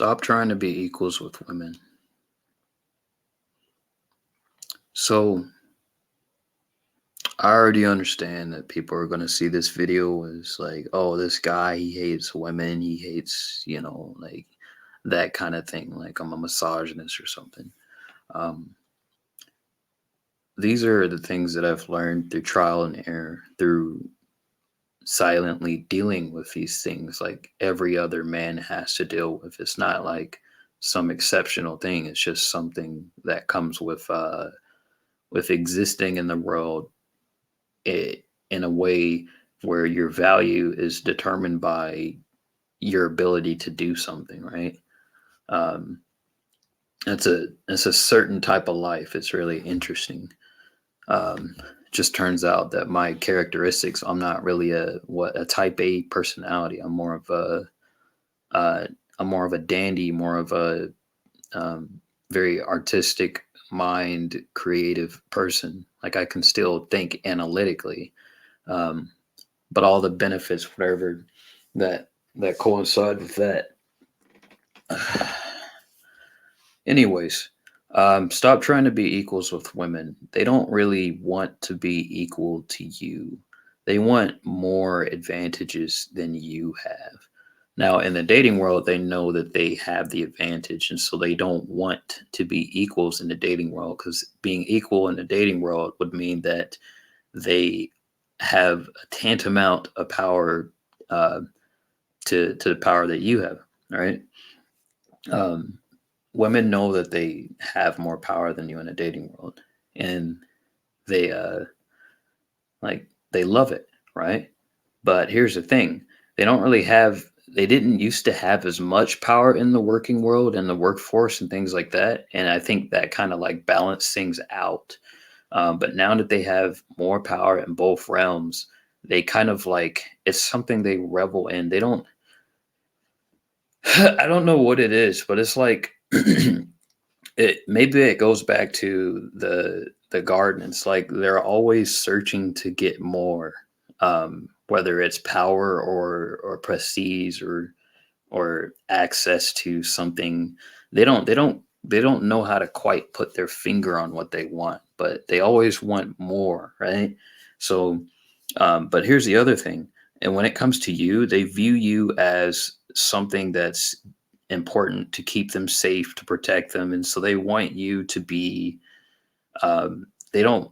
Stop trying to be equals with women. So I already understand that people are going to see this video as like, oh, this guy, he hates women. He hates, like that kind of thing. Like I'm a misogynist or something. Um, these are the things that I've learned through trial and error, through silently dealing with these things like every other man has to deal with. It's not like some exceptional thing. It's just something that comes with existing in the world in a way where your value is determined by your ability to do something, right? Um, it's a certain type of life. It's really interesting. Um, just turns out that my characteristics, I'm not really a type A personality. Uh, I'm more of a dandy, more of a very artistic mind, creative person. Like I can still think analytically, um, but all the benefits, whatever that that coincide with that. Anyways, stop trying to be equals with women. They don't really want to be equal to you. They want more advantages than you have. Now, in the dating world, they know that they have the advantage, and so they don't want to be equals in the dating world because being equal in the dating world would mean that they have a tantamount of power uh, to the power that you have, right? Um, Women know that they have more power than you in a dating world, and they like they love it, right? But here's the thing: they don't really have. They didn't used to have as much power in the working world and the workforce and things like that, and I think that kind of like balanced things out. But now that they have more power in both realms, they kind of like it's something they revel in. They don't. I don't know what it is, but it's like it maybe it goes back to the garden. It's like they're always searching to get more, whether it's power or prestige or access to something. They don't know how to quite put their finger on what they want, but they always want more, right? So, but here's the other thing. And when it comes to you, they view you as something that's important to keep them safe, to protect them. And so they want you to be, um, they don't,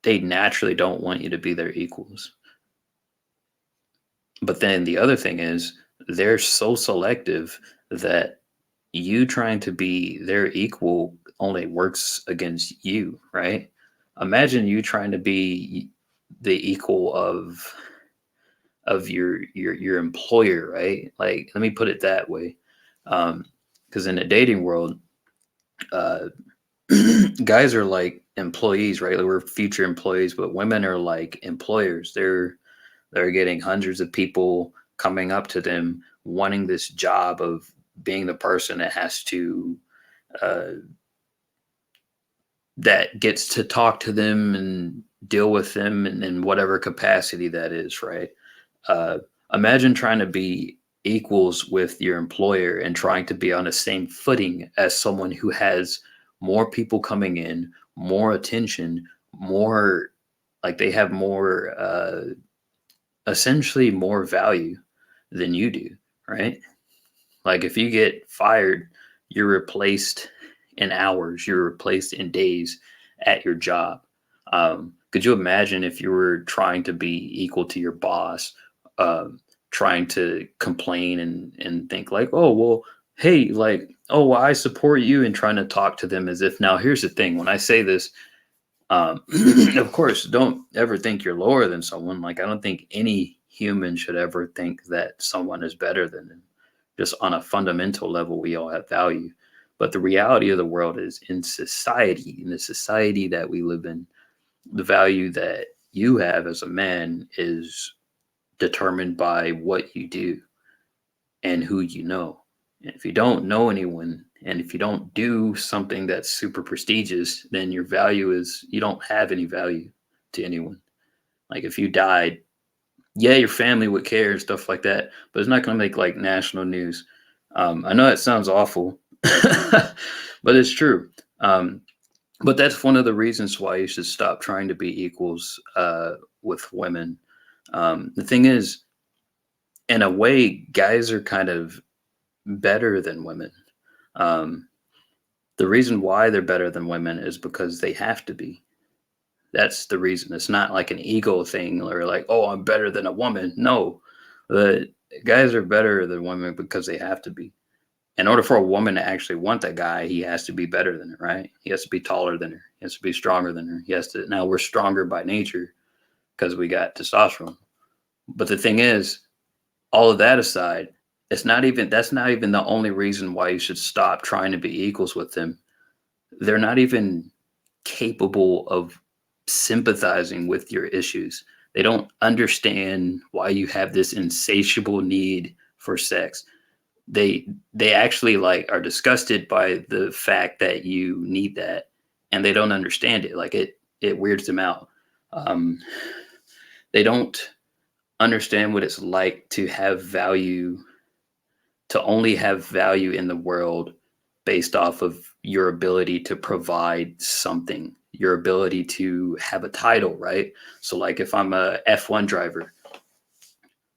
they naturally don't want you to be their equals. But then the other thing is, they're so selective that you trying to be their equal only works against you, right? Imagine you trying to be the equal of your employer, right? Like, let me put it that way. Because in the dating world, uh, guys are like employees, right? Like we're future employees, but women are like employers. They're getting hundreds of people coming up to them wanting this job of being the person that has to uh, that gets to talk to them and deal with them in whatever capacity that is, right? Uh, Imagine trying to be equals with your employer and trying to be on the same footing as someone who has more people coming in, more attention, more like they have more, essentially more value than you do, right? Like if you get fired, you're replaced in hours, you're replaced in days at your job. Could you imagine if you were trying to be equal to your boss, trying to complain and think like, oh, well, hey, like, oh, well, I support you, and trying to talk to them as if now, here's the thing. When I say this, um, of course, don't ever think you're lower than someone. Like, I don't think any human should ever think that someone is better than them. Just on a fundamental level, we all have value. But the reality of the world is in the society that we live in, the value that you have as a man is determined by what you do and who you know. And if you don't know anyone and if you don't do something that's super prestigious, then your value is you don't have any value to anyone. Like if you died, yeah, your family would care and stuff like that, but it's not going to make like national news. I know it sounds awful, but it's true. Um, but that's one of the reasons why you should stop trying to be equals with women. The thing is, in a way, guys are kind of better than women. Um, the reason why they're better than women is because they have to be. That's the reason. It's not like an ego thing or like, oh, I'm better than a woman. No, the guys are better than women because they have to be. In order for a woman to actually want that guy, he has to be better than her, right? He has to be taller than her. He has to be stronger than her. He has to. Now we're stronger by nature because we got testosterone. But the thing is, all of that aside, it's not even that's not even the only reason why you should stop trying to be equals with them. They're not even capable of sympathizing with your issues. They don't understand why you have this insatiable need for sex. They actually like are disgusted by the fact that you need that, and they don't understand it. Like it weirds them out. Um, they don't understand what it's like to have value, to only have value in the world based off of your ability to provide something, your ability to have a title, right? So, like if I'm a F1 driver,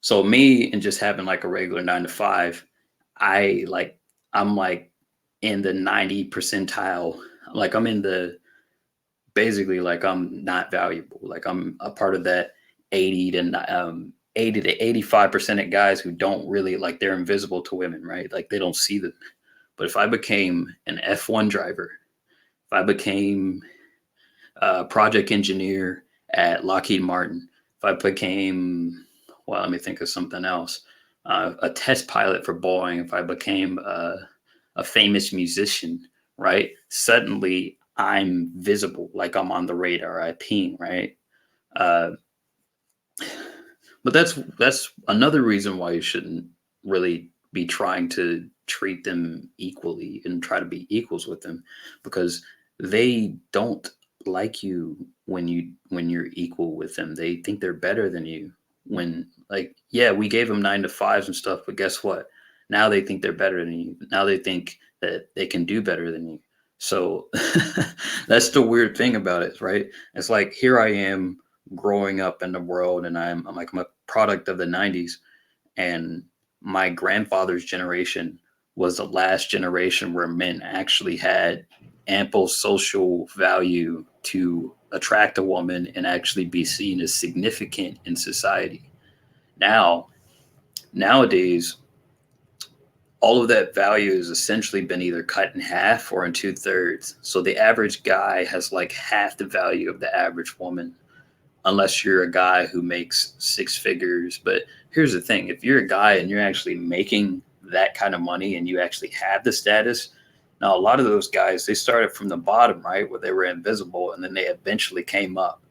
so me and just having like a regular 9 to 5, I like, I'm like in the 90 percentile. Like I'm in the basically like I'm not valuable. Like I'm a part of that 80 to 80 to 85% of guys who don't really like they're invisible to women, right? Like they don't see the. But if I became an F1 driver, if I became a project engineer at Lockheed Martin, if I became, well, let me think of something else, a test pilot for Boeing, if I became a famous musician, right? Suddenly I'm visible, like I'm on the radar, I ping, right? Uh, but that's another reason why you shouldn't really be trying to treat them equally and try to be equals with them, because they don't like you when you're equal with them. They think they're better than you when, like, yeah, we gave them 9 to 5s and stuff, but guess what? Now they think they're better than you. Now they think that they can do better than you. So that's the weird thing about it, right? It's like here I am growing up in the world, and I'm a product of the 90s, and my grandfather's generation was the last generation where men actually had ample social value to attract a woman and actually be seen as significant in society. Now, nowadays, all of that value has essentially been either cut in half or in 2/3. So the average guy has like half the value of the average woman, unless you're a guy who makes 6 figures. But here's the thing, if you're a guy and you're actually making that kind of money and you actually have the status, now a lot of those guys, they started from the bottom, right, where they were invisible, and then they eventually came up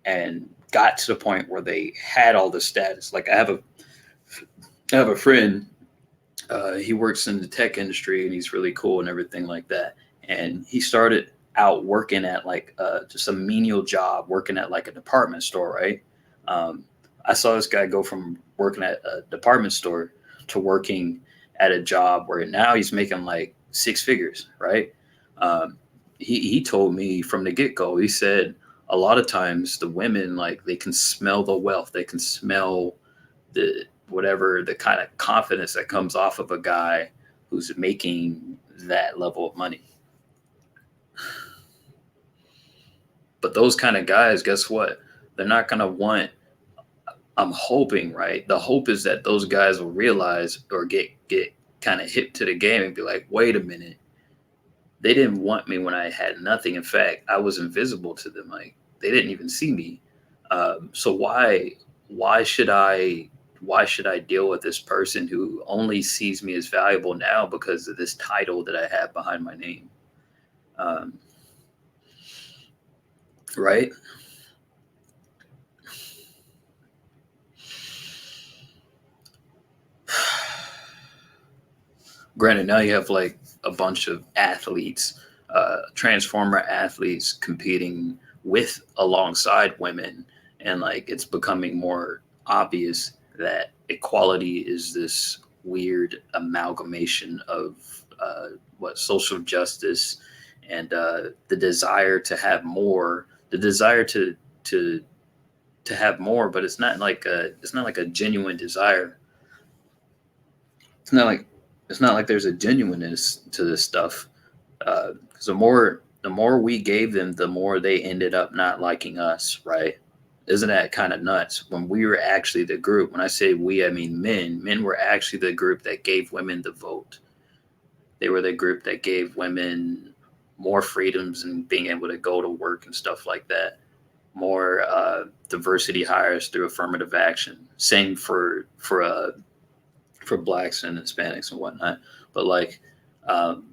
and got to the point where they had all the status. Like I have a friend, he works in the tech industry and he's really cool and everything like that. And he started out working at like just a menial job, working at like a department store, right? Um, I saw this guy go from working at a department store to working at a job where now he's making like 6 figures, right? Um, he told me from the get go, he said a lot of times the women, like, they can smell the wealth, they can smell the whatever, the kind of confidence that comes off of a guy who's making that level of money. But those kind of guys, guess what? They're not going to want, I'm hoping, right? The hope is that those guys will realize or get kind of hip to the game and be like, wait a minute, they didn't want me when I had nothing. In fact, I was invisible to them. Like they didn't even see me. So why should I deal with this person who only sees me as valuable now because of this title that I have behind my name? Um, right? Granted, now you have like a bunch of athletes, transformer athletes competing with alongside women, and like it's becoming more obvious that equality is this weird amalgamation of what social justice and the desire to have more, the desire to to have more, but it's not like a genuine desire. It's not like it's not like there's a genuineness to this stuff. Because the more we gave them, the more they ended up not liking us, right? Isn't that kind of nuts? When we were actually the group, when I say we, I mean men. Men were actually the group that gave women the vote. They were the group that gave women more freedoms and being able to go to work and stuff like that. More diversity hires through affirmative action. Same for blacks and Hispanics and whatnot. But like um,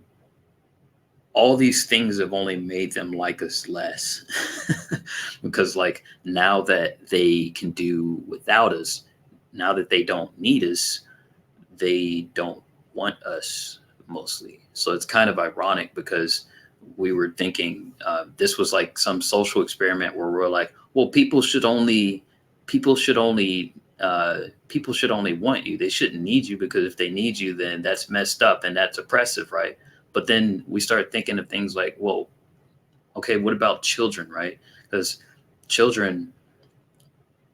all these things have only made them like us less because like now that they can do without us, now that they don't need us, they don't want us mostly. So it's kind of ironic because we were thinking this was like some social experiment where we're like, well, people should only want you. They shouldn't need you because if they need you, then that's messed up and that's oppressive, right? But then we start thinking of things like, well, okay, what about children, right? Because children,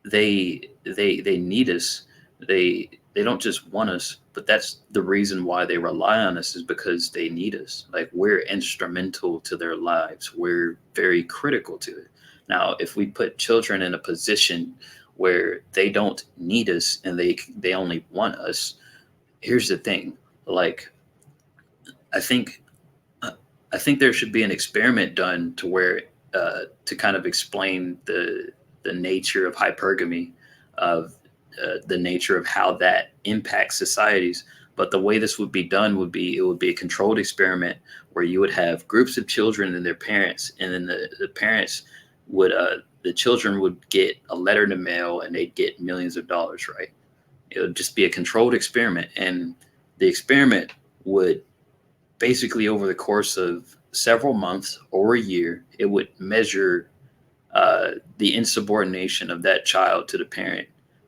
they need us. They don't just want us, but that's the reason why they rely on us is because they need us. Like we're instrumental to their lives. We're very critical to it. Now, if we put children in a position where they don't need us and they only want us, here's the thing. Like I think I think there should be an experiment done to where to kind of explain the nature of hypergamy, of the nature of how that impacts societies. But the way this would be done would be it would be a controlled experiment where you would have groups of children and their parents, and then the parents would the children would get a letter in the mail and they'd get millions of dollars, right? It would just be a controlled experiment, and the experiment would basically over the course of several months or a year, it would measure the insubordination of that child to the parent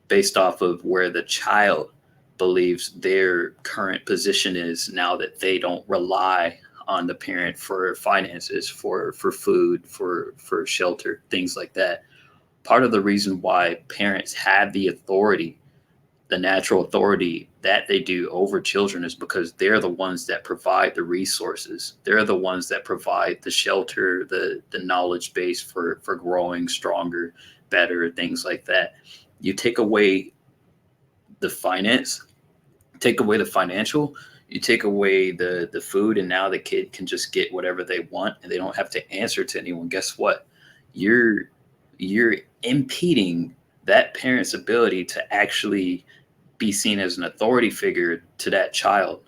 based off of where the child believes their current position is now that they don't rely on the parent for finances, for food, for shelter, things like that. Part of the reason why parents have the authority, the natural authority that they do over children is because they're the ones that provide the resources. They're the ones that provide the shelter, the knowledge base for growing stronger, better, things like that. You take away the finance, take away the financial, you take away the food, and now the kid can just get whatever they want and they don't have to answer to anyone. Guess what? You're you're impeding that parent's ability to actually be seen as an authority figure to that child.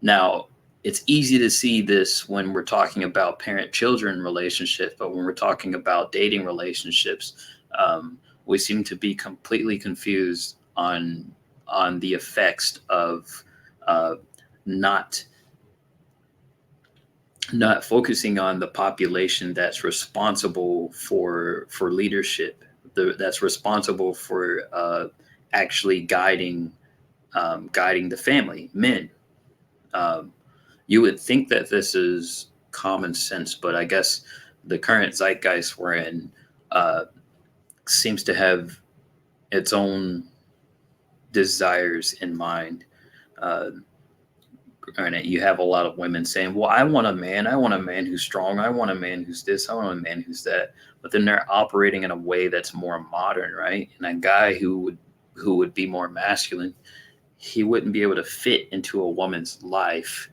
Now, it's easy to see this when we're talking about parent-children relationships, but when we're talking about dating relationships, we seem to be completely confused on the effects of uh, not not focusing on the population that's responsible for leadership, that's responsible for actually guiding the family, men. Um, you would think that this is common sense, but I guess the current zeitgeist we're in uh, seems to have its own desires in mind. Uh, and you have a lot of women saying, "Well, I want a man who's strong. I want a man who's this. I want a man who's that." But then they're operating in a way that's more modern, right? And a guy who would be more masculine, he wouldn't be able to fit into a woman's life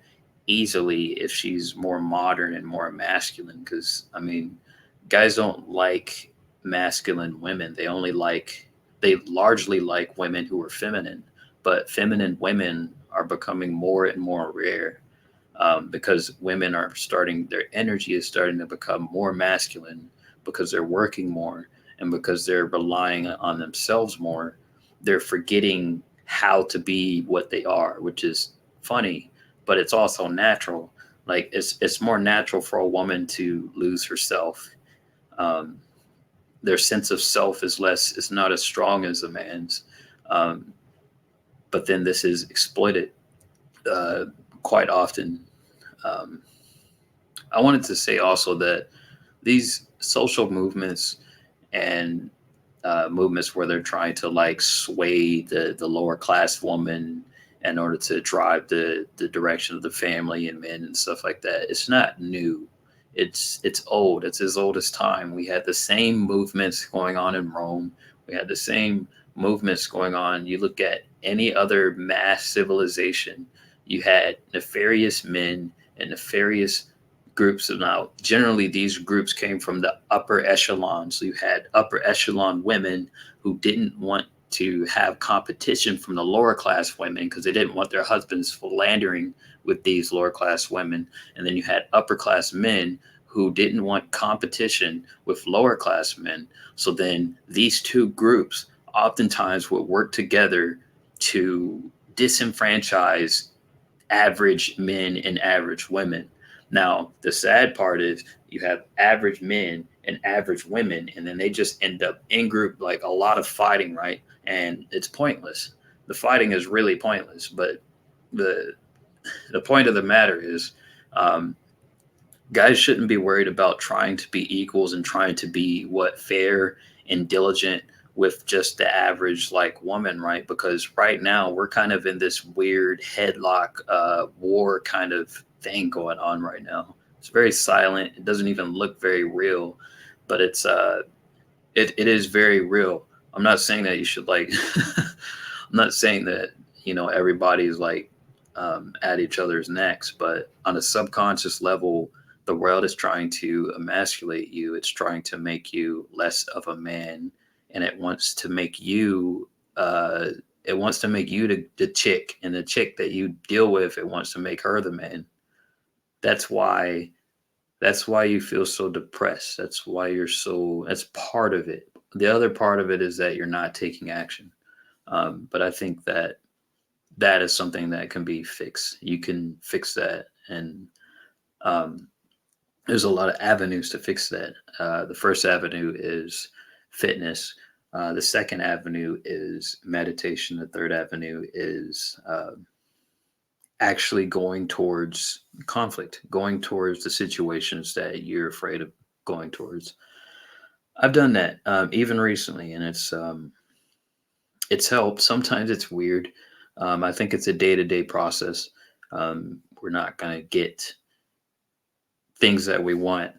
easily if she's more modern and more masculine. Because I mean, guys don't like masculine women. They largely like women who are feminine, but feminine women are becoming more and more rare because women are starting, their energy is starting to become more masculine because they're working more and because they're relying on themselves more. They're forgetting how to be what they are, which is funny, but it's also natural. Like it's more natural for a woman to lose herself. Um, their sense of self is not as strong as a man's. Um, but then this is exploited uh, quite often. Um, I wanted to say also that these social movements and movements where they're trying to like sway the lower class woman in order to drive the direction of the family and men and stuff like that. It's not new. It's old. It's as old as time. We had the same movements going on in Rome. We had the same movements going on. You look at any other mass civilization, you had nefarious men and nefarious groups. And now generally these groups came from the upper echelon, so you had upper echelon women who didn't want to have competition from the lower class women because they didn't want their husbands philandering with these lower class women. And then you had upper class men who didn't want competition with lower class men. So then these two groups oftentimes would work together to disenfranchise average men and average women. Now, the sad part is you have average men and average women, and then they just end up in group, like a lot of fighting, right? And it's pointless. The fighting is really pointless. But the the point of the matter is, um, guys shouldn't be worried about trying to be equals and trying to be what fair and diligent with just the average like woman, right? Because right now we're kind of in this weird headlock war kind of thing going on right now. It's very silent. It doesn't even look very real, but it is very real. I'm not saying that you should like I'm not saying that, everybody's like at each other's necks, but on a subconscious level, the world is trying to emasculate you. It's trying to make you less of a man, and it wants to make you. It wants to make you the chick, and the chick that you deal with, it wants to make her the man. That's why. That's why you feel so depressed. That's why you're so. That's part of it. The other part of it is that you're not taking action. But I think that that is something that can be fixed. You can fix that, and um, there's a lot of avenues to fix that. The first avenue is fitness. The second avenue is meditation. The third avenue is actually going towards conflict, going towards the situations that you're afraid of going towards. I've done that even recently, and it's helped. Sometimes it's weird. I think it's a day to day process. We're not gonna get things that we want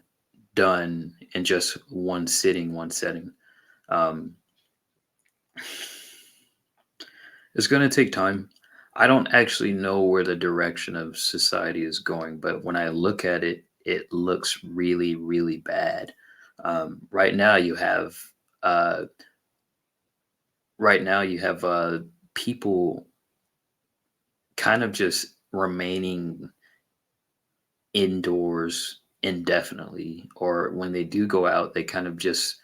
done in just one sitting, one setting. Um, it's going to take time. I don't actually know where the direction of society is going, but when I look at it, it looks really, really bad. Right now, uh, right now you have people kind of just remaining indoors indefinitely, or when they do go out, they kind of just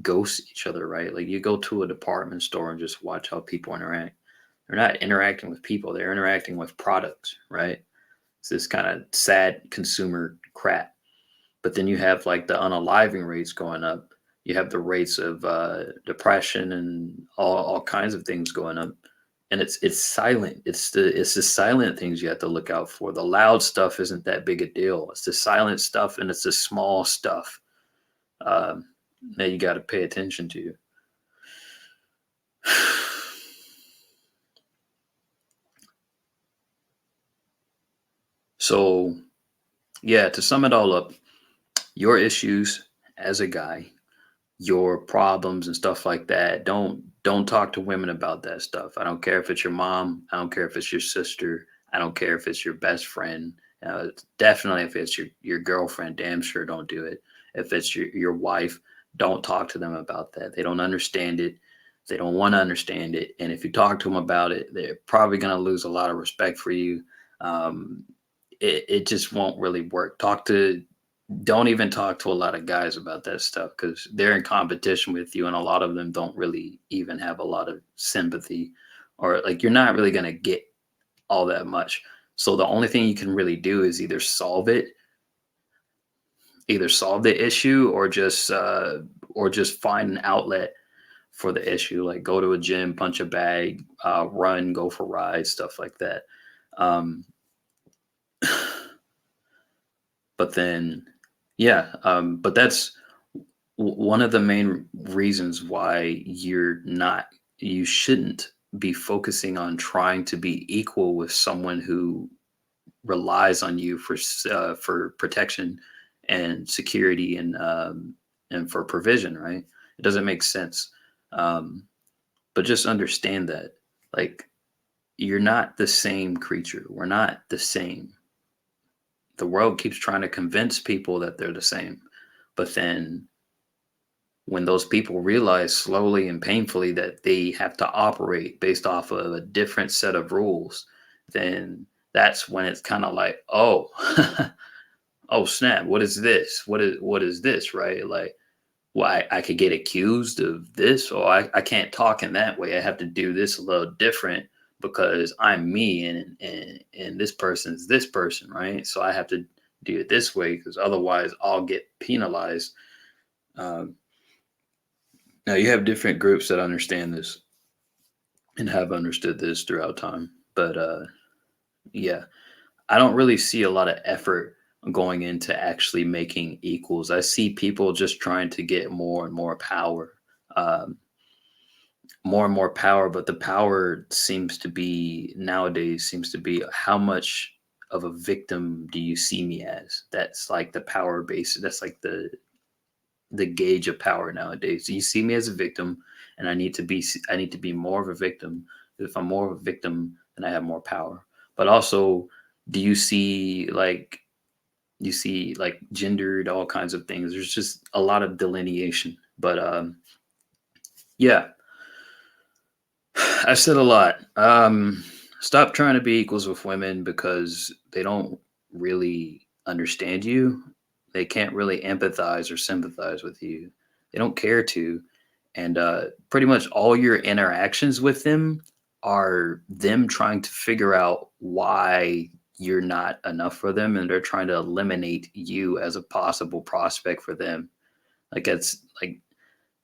ghost each other, right? Like you go to a department store and just watch how people interact. They're not interacting with people, they're interacting with products, right? It's this kind of sad consumer crap. But then you have like the unaliving rates going up. You have the rates of depression and all kinds of things going up. And it's silent. It's the silent things you have to look out for. The loud stuff isn't that big a deal. It's the silent stuff and it's the small stuff um, that you got to pay attention to. So yeah, to sum it all up, your issues as a guy, your problems and stuff like that, don't talk to women about that stuff. I don't care if it's your mom, I don't care if it's your sister, I don't care if it's your best friend. Definitely if it's your girlfriend, damn sure don't do it. If it's your wife, don't talk to them about that. They don't understand it. They don't want to understand it. And if you talk to them about it, they're probably going to lose a lot of respect for you. Um, it just won't really work. Don't even talk to a lot of guys about that stuff because they're in competition with you, and a lot of them don't really even have a lot of sympathy, or like you're not really going to get all that much. So the only thing you can really do is either solve the issue or just find an outlet for the issue. Like go to a gym, punch a bag, run, go for rides, stuff like that. Um, but then, yeah, but that's one of the main reasons why you shouldn't be focusing on trying to be equal with someone who relies on you for protection and security and for provision, right? It doesn't make sense. Um, but just understand that, like, you're not the same creature. We're not the same. The world keeps trying to convince people that they're the same, but then when those people realize slowly and painfully that they have to operate based off of a different set of rules, then that's when it's kind of like, oh, oh snap, what is this? What is this, right? Like, well, I could get accused of this, or I can't talk in that way. I have to do this a little different because I'm me and this person's this person, right? So I have to do it this way because otherwise I'll get penalized. Um, Now you have different groups that understand this and have understood this throughout time, but yeah, I don't really see a lot of effort going into actually making equals. I see people just trying to get more and more power, um, more and more power. But the power seems to be nowadays seems to be how much of a victim do you see me as? That's like the power base. That's like the gauge of power nowadays. So you see me as a victim, and I need to be more of a victim. If I'm more of a victim, then I have more power. But also, do you see like gendered all kinds of things? There's just a lot of delineation. But yeah, I said a lot. Stop trying to be equals with women because they don't really understand you. They can't really empathize or sympathize with you. They don't care to. And pretty much all your interactions with them are them trying to figure out why you're not enough for them. And they're trying to eliminate you as a possible prospect for them. Like, that's like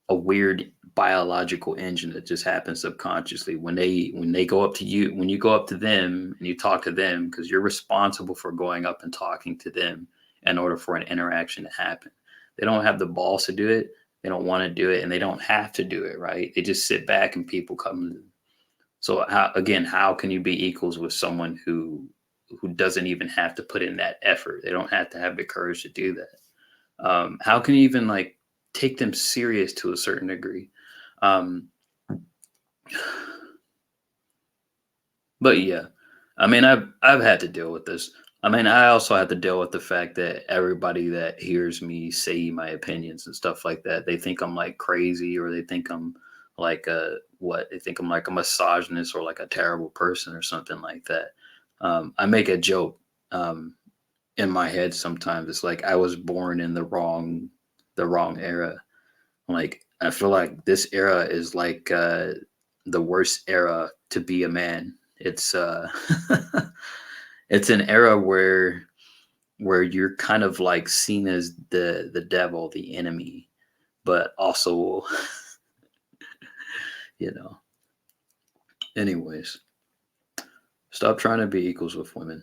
a weird biological engine that just happens subconsciously when they go up to you, when you go up to them and you talk to them, because you're responsible for going up and talking to them in order for an interaction to happen. They don't have the balls to do it, they don't want to do it, and they don't have to do it, right? They just sit back and people come. So how can you be equals with someone who doesn't even have to put in that effort? They don't have to have the courage to do that. How can you even like take them serious to a certain degree? Um, but yeah, I mean, I've had to deal with this. I mean, I also have to deal with the fact that everybody that hears me say my opinions and stuff like that, they think I'm like crazy, or they think I'm like a what? They think I'm like a misogynist or like a terrible person or something like that. I make a joke um, in my head sometimes. It's like I was born in the wrong era. Like, I feel like this era is like the worst era to be a man. It's it's an era where you're kind of like seen as the devil, the enemy, but also, you know. Anyways, stop trying to be equals with women.